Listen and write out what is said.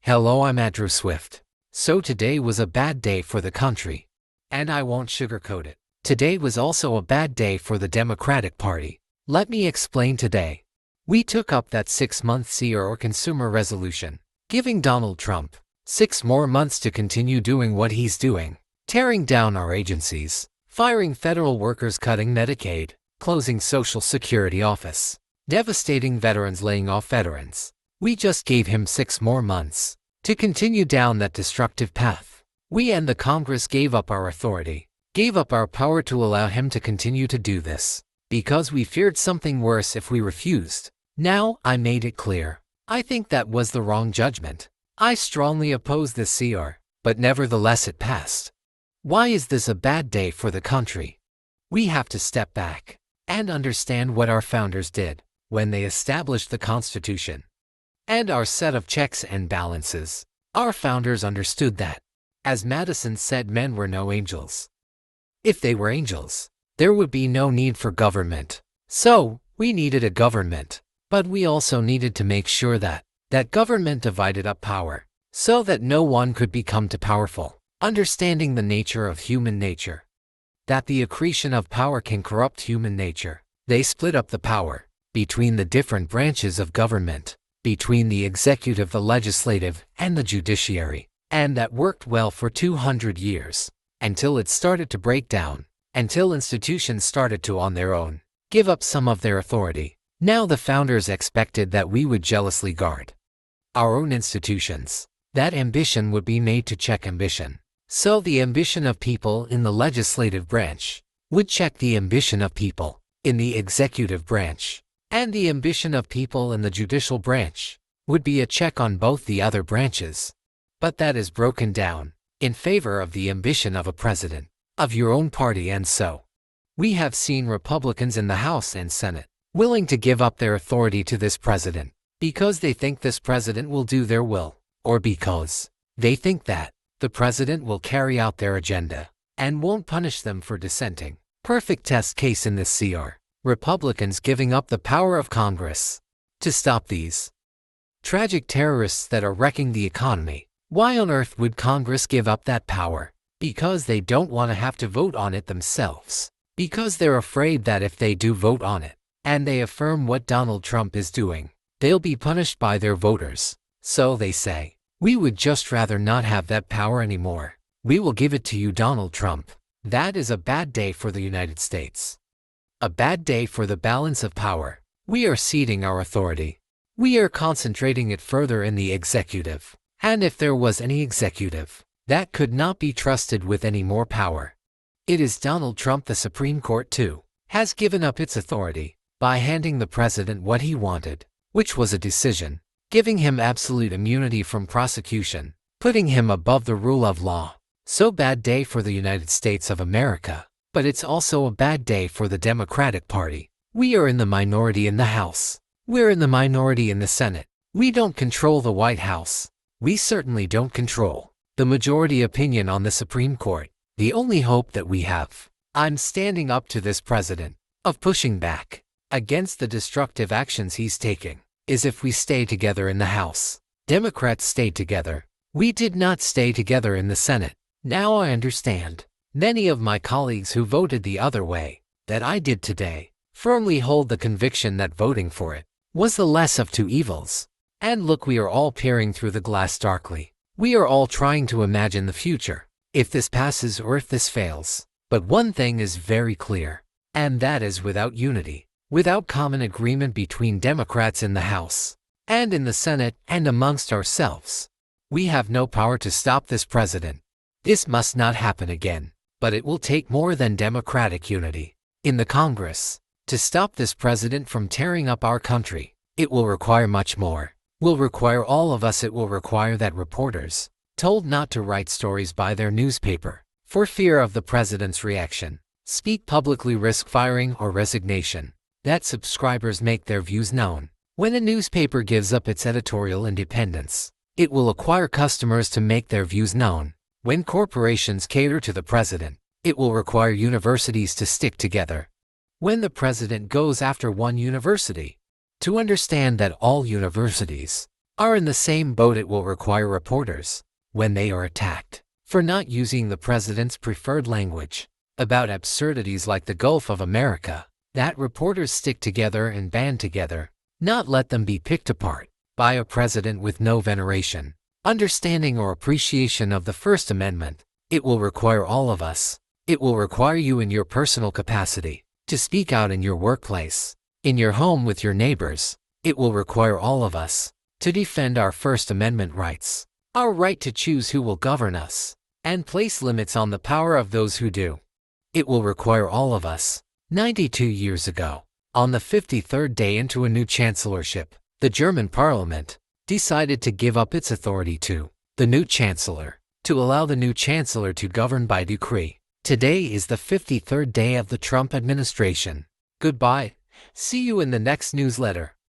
Hello, I'm Andrew Swift. So today was a bad day for the country. And I won't sugarcoat it. Today was also a bad day for the Democratic Party. Let me explain today. We took up that 6-month CR or consumer resolution, giving Donald Trump 6 more months to continue doing what he's doing, tearing down our agencies, firing federal workers, cutting Medicaid, closing Social Security office, devastating veterans, laying off veterans. We just gave him 6 more months to continue down that destructive path. We and the Congress gave up our authority, gave up our power to allow him to continue to do this, because we feared something worse if we refused. Now, I made it clear. I think that was the wrong judgment. I strongly oppose this CR, but nevertheless it passed. Why is this a bad day for the country? We have to step back and understand what our founders did when they established the Constitution and our set of checks and balances. Our founders understood that, as Madison said, men were no angels. If they were angels, there would be no need for government. So, we needed a government, but we also needed to make sure that that government divided up power, so that no one could become too powerful. Understanding the nature of human nature, that the accretion of power can corrupt human nature, they split up the power between the different branches of government, between the executive, the legislative, and the judiciary, and that worked well for 200 years, until it started to break down, until institutions started to, on their own, give up some of their authority. Now the founders expected that we would jealously guard our own institutions, that ambition would be made to check ambition. So the ambition of people in the legislative branch would check the ambition of people in the executive branch, and the ambition of people in the judicial branch would be a check on both the other branches. But that is broken down in favor of the ambition of a president, of your own party, and so we have seen Republicans in the House and Senate willing to give up their authority to this president because they think this president will do their will, or because they think that the president will carry out their agenda and won't punish them for dissenting. Perfect test case in this CR. Republicans giving up the power of Congress to stop these tragic terrorists that are wrecking the economy. Why on earth would Congress give up that power? Because they don't want to have to vote on it themselves. Because they're afraid that if they do vote on it, and they affirm what Donald Trump is doing, they'll be punished by their voters. So they say, we would just rather not have that power anymore. We will give it to you, Donald Trump. That is a bad day for the United States. A bad day for the balance of power. We are ceding our authority. We are concentrating it further in the executive. And if there was any executive that could not be trusted with any more power, it is Donald Trump. The Supreme Court, too, has given up its authority by handing the president what he wanted, which was a decision, giving him absolute immunity from prosecution, putting him above the rule of law. So bad day for the United States of America. But it's also a bad day for the Democratic Party. We are in the minority in the House. We're in the minority in the Senate. We don't control the White House. We certainly don't control the majority opinion on the Supreme Court. The only hope that we have, I'm standing up to this president, of pushing back against the destructive actions he's taking, is if we stay together in the House. Democrats stayed together. We did not stay together in the Senate. Now I understand. Many of my colleagues who voted the other way, that I did today, firmly hold the conviction that voting for it was the less of two evils. And look, we are all peering through the glass darkly. We are all trying to imagine the future, if this passes or if this fails. But one thing is very clear, and that is without unity, without common agreement between Democrats in the House and in the Senate and amongst ourselves, we have no power to stop this president. This must not happen again. But it will take more than Democratic unity in the Congress to stop this president from tearing up our country. It will require much more. Will require all of us. It will require that reporters, told not to write stories by their newspaper for fear of the president's reaction, speak publicly, risk firing or resignation, that subscribers make their views known. When a newspaper gives up its editorial independence, it will acquire customers to make their views known. When corporations cater to the president, it will require universities to stick together. When the president goes after one university, to understand that all universities are in the same boat. It will require reporters, when they are attacked, for not using the president's preferred language about absurdities like the Gulf of America, that reporters stick together and band together, not let them be picked apart by a president with no veneration, understanding or appreciation of the First Amendment. It will require all of us. It will require you in your personal capacity to speak out in your workplace, in your home with your neighbors. It will require all of us to defend our First Amendment rights, our right to choose who will govern us, and place limits on the power of those who do. It will require all of us. 92 years ago, on the 53rd day into a new chancellorship, the German parliament decided to give up its authority to the new chancellor, to allow the new chancellor to govern by decree. Today is the 53rd day of the Trump administration. Goodbye. See you in the next newsletter.